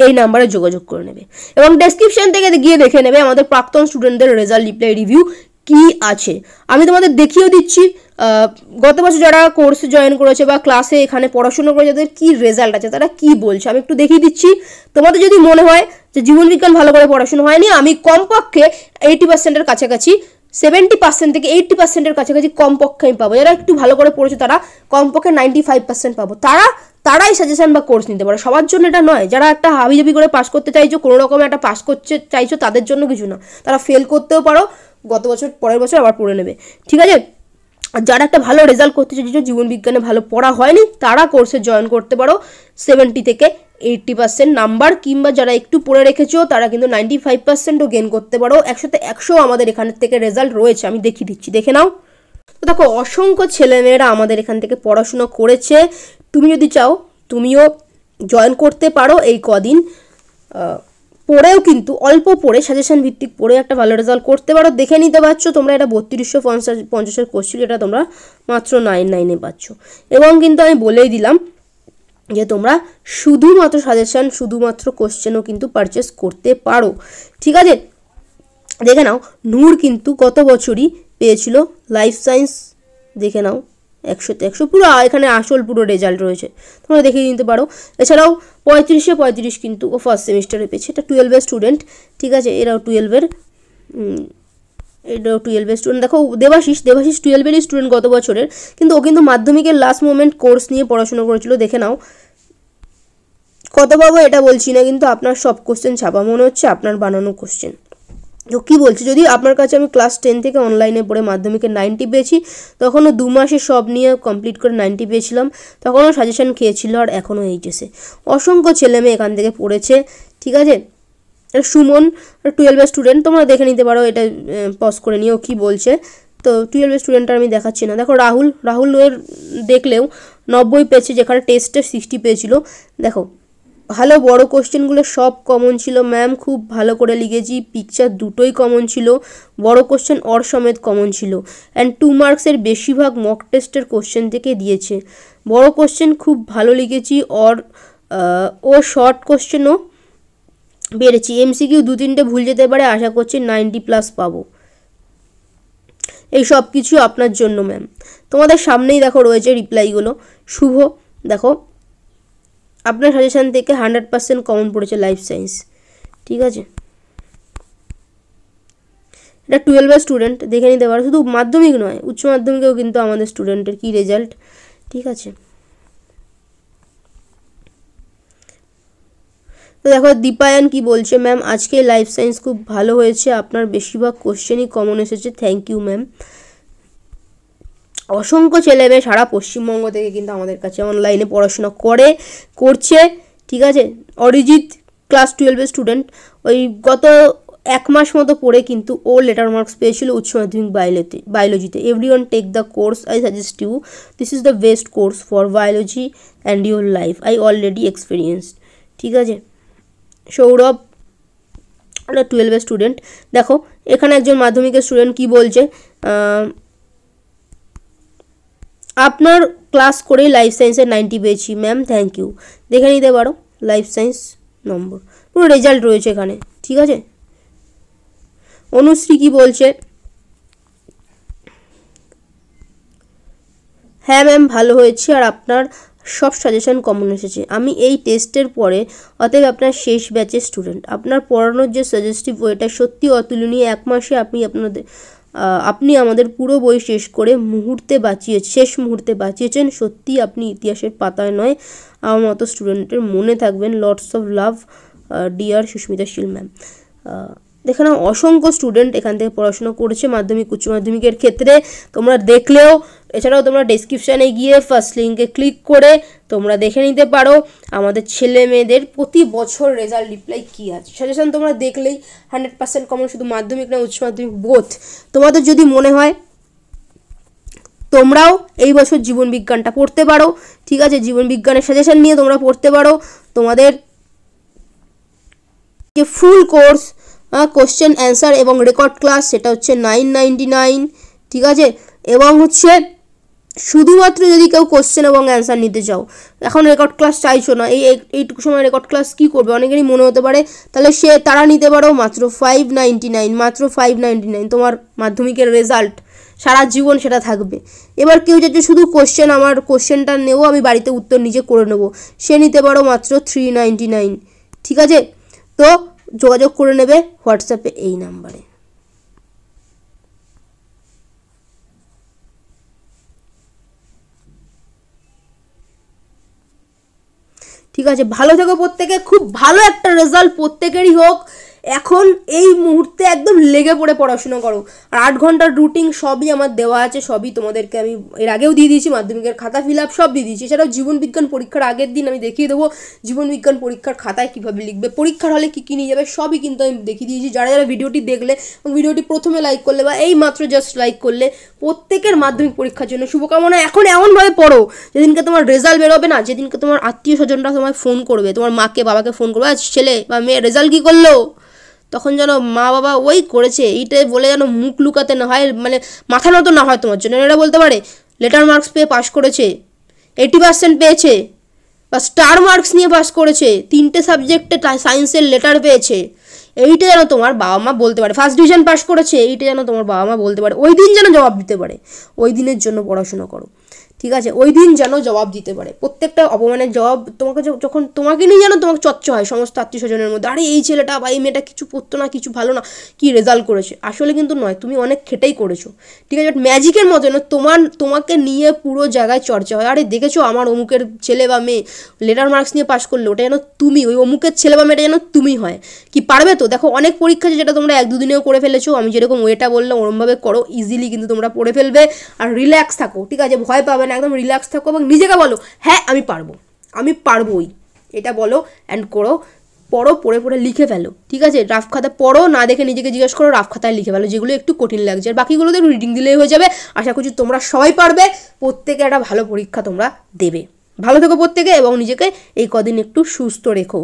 এই নাম্বারে যোগাযোগ করে নেবে, এবং ডেসক্রিপশন থেকে গিয়ে দেখে নেবে আমাদের প্রাক্তন স্টুডেন্টদের রেজাল্ট রিপ্লাই রিভিউ কি আছে। আমি তোমাদের দেখিয়েও দিচ্ছি গত বছর যারা কোর্সে জয়েন করেছে বা ক্লাসে এখানে পড়াশোনা করে যাদের কি রেজাল্ট আছে, তারা কি বলছে, আমি একটু দেখিয়ে দিচ্ছি। তোমাদের যদি মনে হয় যে জীবনবিজ্ঞান ভালো করে পড়াশোনা হয়নি, আমি কমপক্ষে 80%-এর কাছাকাছি, 70% থেকে 80%-এর কাছাকাছি কমপক্ষে আমি পাবো। যারা একটু ভালো করে পড়েছে তারা কমপক্ষে 95% পাবো। তারাই সাজেশন বা কোর্স নিতে পারে, সবার জন্য এটা নয়। যারা একটা হাবিজাবি করে পাস করতে চাইছো, কোনো রকম একটা পাস করতে চাইছো, তাদের জন্য কিছু না, তারা ফেল করতেও পারো, গত বছর পরের বছর আবার পড়ে নেবে, ঠিক আছে। আর যারা একটা ভালো রেজাল্ট করতে চাইছো, জীবনবিজ্ঞানে ভালো পড়া হয়নি, তারা কোর্সে জয়েন করতে পারো। 70 থেকে 80% নাম্বার, কিংবা যারা একটু পড়ে রেখেছো তারা কিন্তু 95%ও গেন করতে পারো। 100তে 100 আমাদের এখানের থেকে রেজাল্ট রয়েছে, আমি দেখিয়ে দিচ্ছি, দেখে নাও। তো দেখো, অসংখ্য ছেলেমেয়েরা আমাদের এখান থেকে পড়াশুনো করেছে। তুমি যদি চাও তুমিও জয়েন করতে পারো এই কদিন, পড়েও কিন্তু অল্প পড়ে সাজেশন ভিত্তিক পড়ে একটা ভালো রেজাল্ট করতে পারো। দেখে নিতে পারছো তোমরা এটা 3250 কোশ্চেন, এটা তোমরা মাত্র 99-এ পাচ্ছ। এবং কিন্তু আমি বলেই দিলাম যে তোমরা শুধুমাত্র সাজেশন, শুধুমাত্র কোশ্চেনও কিন্তু পারচেস করতে পারো। ঠিক আছে, দেখে নাও নূর কিন্তু গত বছরই পেয়েছিল লাইফ সায়েন্স, দেখে নাও 100-তে 100 পুরো, এখানে আসল পুরো রেজাল্ট রয়েছে, তোমরা দেখে নিতে পারো। এছাড়াও 35-এ 35 কিন্তু ও ফার্স্ট সেমিস্টারে পেয়েছে, এটা 12-এর স্টুডেন্ট। ঠিক আছে, এটাও 12-এর স্টুডেন্ট। দেখো দেবাশিস 12-এরই স্টুডেন্ট গত বছরের, কিন্তু ও কিন্তু মাধ্যমিকের লাস্ট মোমেন্ট কোর্স নিয়ে পড়াশোনা করেছিল। দেখে নাও কত পাবো এটা বলছি না, কিন্তু আপনার সব কোশ্চেন ছাপা মনে হচ্ছে আপনার বানানো কোশ্চেন। তো কী বলছি, যদি আপনার কাছে আমি ক্লাস 10 থেকে অনলাইনে পড়ে মাধ্যমিকে 90 পেয়েছি, তখনও 2 মাসে সব নিয়ে কমপ্লিট করে 90 পেয়েছিলাম, তখনও সাজেশন খেয়েছিল, আর এখনও এইচএসে অসংখ্য ছেলেমেয়ে এখান থেকে পড়েছে। ঠিক আছে, সুমন 12-এর স্টুডেন্ট, তোমরা দেখে নিতে পারো, এটা পজ করে নিয়েও কী বলছে। তো 12-এর স্টুডেন্টটা আমি দেখাচ্ছি না। দেখো রাহুল এর দেখলেও 90 পেয়েছে, যেখানে টেস্টে 60 পেয়েছিল। দেখো ভালো বড় কোশ্চেনগুলো সব কমন ছিল ম্যাম, খুব ভালো করে লিখেছি, পিকচার দুটোই কমন ছিল, বড় কোশ্চেন অর সমেত কমন ছিল, অ্যান্ড 2 মার্কসের বেশিরভাগ মক টেস্টের কোশ্চেন থেকে দিয়েছে। বড় কোশ্চেন খুব ভালো লিখেছি, ও শর্ট কোশ্চেনও বেড়েছি, এমসিকিউ 2-3টে ভুল যেতে পারে, আশা করছি 90+ পাবো। এই সব কিছু আপনার জন্য ম্যাম। তোমাদের সামনেই দেখো রয়েছে রিপ্লাইগুলো। শুভ দেখো আপনার সাজেশান থেকে 100% কমন পড়েছে লাইফ সায়েন্স। ঠিক আছে, এটা 12-এর স্টুডেন্ট, দেখে নিতে পারো। শুধু মাধ্যমিক নয়, উচ্চ মাধ্যমিকেও কিন্তু আমাদের স্টুডেন্টের কী রেজাল্ট। ঠিক আছে, তো দেখো দীপায়ন কি বলছে, ম্যাম আজকে লাইফ সায়েন্স খুব ভালো হয়েছে, আপনার বেশিরভাগ কোশ্চেনই কমন এসেছে, থ্যাংক ইউ ম্যাম। অসংখ্য ছেলেমেয়ে সারা পশ্চিমবঙ্গ থেকে কিন্তু আমাদের কাছে অনলাইনে পড়াশোনা করছে। ঠিক আছে, অরিজিৎ ক্লাস 12-এর স্টুডেন্ট, ওই গত 1 মাস মতো পড়ে কিন্তু ও লেটার মার্কস পেয়েছিল উচ্চ মাধ্যমিক বায়োলজিতে। Everyone take the course, I suggest you, this is the best course for biology and your life, I already experienced. ঠিক আছে, সৌরভ 12-এর স্টুডেন্ট। দেখো এখানে একজন মাধ্যমিকের স্টুডেন্ট কি বলছে, আপনার ক্লাস করেই লাইফ সায়েন্সের 90 পেয়েছি ম্যাম, থ্যাংক ইউ। দেখে নিতে পারো লাইফ সায়েন্স নম্বর, পুরো রেজাল্ট রয়েছে এখানে। ঠিক আছে, অনুশ্রী কি বলছে, হ্যাঁ ম্যাম ভালো হয়েছে, আর আপনার সব সাজেশন কমন এসেছে, আমি এই টেস্টের পরে, অতএব আপনার শেষ ব্যাচের স্টুডেন্ট, আপনার পড়ানোর যে সাজেস্টিভ ওয়েটা সত্যি অতুলনীয়, 1 মাসে আপনি আমাদের পুরো বই শেষ করে শেষ মুহূর্তে বাঁচিয়েছেন, সত্যি আপনি ইতিহাসের পাতায় নয়, আমার মতো স্টুডেন্টের মনে থাকবেন, lots of love dear Susmita Sheel ma'am. দেখে নাও অসংখ্য স্টুডেন্ট এখান থেকে পড়াশোনা করেছে মাধ্যমিক উচ্চ মাধ্যমিকের ক্ষেত্রে, তোমরা দেখলেও, এছাড়াও তোমরা ডেসক্রিপশানে গিয়ে ফার্স্ট লিঙ্কে ক্লিক করে তোমরা দেখে নিতে পারো আমাদের ছেলে মেয়েদের প্রতি বছর রেজাল্ট রিপ্লাই কী আছে। সাজেশন তোমরা দেখলেই 100% কমন, শুধু মাধ্যমিক না উচ্চ মাধ্যমিক বোথ। তোমাদের যদি মনে হয় তোমরাও এই বছর জীবন বিজ্ঞানটা পড়তে পারো, ঠিক আছে, জীবন বিজ্ঞানের সাজেশন নিয়ে তোমরা পড়তে পারো, তোমাদের যে ফুল কোর্স কোশ্চেন অ্যান্সার এবং রেকর্ড ক্লাস সেটা হচ্ছে 999। ঠিক আছে, এবং হচ্ছে শুধুমাত্র যদি কেউ কোশ্চেন এবং অ্যান্সার নিতে চাও, এখন রেকর্ড ক্লাস চাইছো না, এইটুকু সময় রেকর্ড ক্লাস কী করবে অনেকেরই মনে হতে পারে, তাহলে তারা নিতে পারো মাত্র 599, তোমার মাধ্যমিকের রেজাল্ট সারা জীবন সেটা থাকবে। এবার কেউ যাচ্ছে শুধু আমার কোশ্চেনটা নেবো, আমি বাড়িতে উত্তর নিজে করে নেবো, সে নিতে পারো মাত্র 399। ঠিক আছে, তো যোগাযোগ করে নেবে হোয়াটসঅ্যাপে এই নাম্বারে। ঠিক আছে, ভালো থেকো প্রত্যেকে, খুব ভালো একটা রেজাল্ট প্রত্যেকেরই হোক, এখন এই মুহূর্তে একদম লেগে পড়ে পড়াশোনা করো। আর 8 ঘন্টার রুটিন সবই আমার দেওয়া আছে, সবই তোমাদেরকে আমি এর আগেও দিয়ে দিয়েছি, মাধ্যমিকের খাতা ফিল আপ সব দিয়ে দিয়েছি। এছাড়াও জীবন বিজ্ঞান পরীক্ষার আগের দিন আমি দেখিয়ে দেবো জীবন বিজ্ঞান পরীক্ষার খাতায় কীভাবে লিখবে, পরীক্ষার হলে কী কী নিয়ে যাবে সবই কিন্তু আমি দেখিয়ে দিয়েছি। যারা যারা ভিডিওটি দেখলে এবং ভিডিওটি প্রথমে লাইক করলে বা এই মাত্র জাস্ট লাইক করলে, প্রত্যেকের মাধ্যমিক পরীক্ষার জন্য শুভকামনা। এখন এমনভাবে পড়ো যেদিনকে তোমার রেজাল্ট বেরোবে না, যেদিনকে তোমার আত্মীয় স্বজনরা তোমায় ফোন করবে, তোমার মাকে বাবাকে ফোন করবে, আজ ছেলে বা মেয়ে রেজাল্ট কী করলো, তখন যেন মা বাবা ওই করেছে এইটাই বলে যেন মুখ লুকাতে না হয়, মানে মাথা নত না হয় তোমার জন্য। এরা বলতে পারে লেটার মার্কস পেয়ে পাস করেছে, 80% পেয়েছে, বা স্টার মার্কস নিয়ে পাস করেছে, 3টে সাবজেক্টে সায়েন্সের লেটার পেয়েছে, এইটা যেন তোমার বাবা মা বলতে পারে। ফার্স্ট ডিভিশন পাস করেছে, এইটা যেন তোমার বাবা মা বলতে পারে, ওই দিন যেন জবাব দিতে পারে। ওই দিনের জন্য পড়াশোনা করো, ঠিক আছে? ওই দিন যেন জবাব দিতে পারে, প্রত্যেকটা অপমানের জবাব তোমাকে যখন তোমাকে নিয়ে যেন তোমাকে চর্চা হয় সমস্ত আত্মীয় স্বজনের মধ্যে, আরে এই ছেলেটা বা এই মেয়েটা কিছু পড়তো না, কিছু ভালো না, কি রেজাল্ট করেছে। আসলে কিন্তু নয়, তুমি অনেক খেটেই করেছো, ঠিক আছে? ম্যাজিকের মতো না, তোমাকে নিয়ে পুরো জায়গায় চর্চা হয়। আরে দেখেছো আমার অমুকের ছেলে বা মেয়ে লেটার মার্কস নিয়ে পাস করলো, ওটা যেন তুমি, ওই অমুকের ছেলে বা মেয়েটা যেন তুমি হয়। কি পারবে তো? দেখো অনেক পরীক্ষা আছে যেটা তোমরা 1-2 দিনেও করে ফেলেছো, আমি যেরকম ওয়েটা বললাম ওরমভাবে করো, ইজিলি কিন্তু তোমরা পড়ে ফেলবে। আর রিল্যাক্স থাকো, ঠিক আছে? ভয় পাবে না, একদম রিল্যাক্স থাকো এবং নিজেকে বলো হ্যাঁ আমি পারবো, আমি পারবোই, এটা বলো অ্যান্ড করো। পড়ো, পড়ে পড়ে লিখে ফেলো, ঠিক আছে? রাফ খাতা পড়ো, না দেখে নিজেকে জিজ্ঞেস করো, রাফ খাতায় লিখে ফেলো যেগুলো একটু কঠিন লাগছে, আর বাকিগুলোতে রিডিং দিলেই হয়ে যাবে। আশা করছি তোমরা সবাই পারবে, প্রত্যেকে একটা ভালো পরীক্ষা তোমরা দেবে। ভালো থেকো প্রত্যেকে এবং নিজেকে এই কদিন একটু সুস্থ রেখো।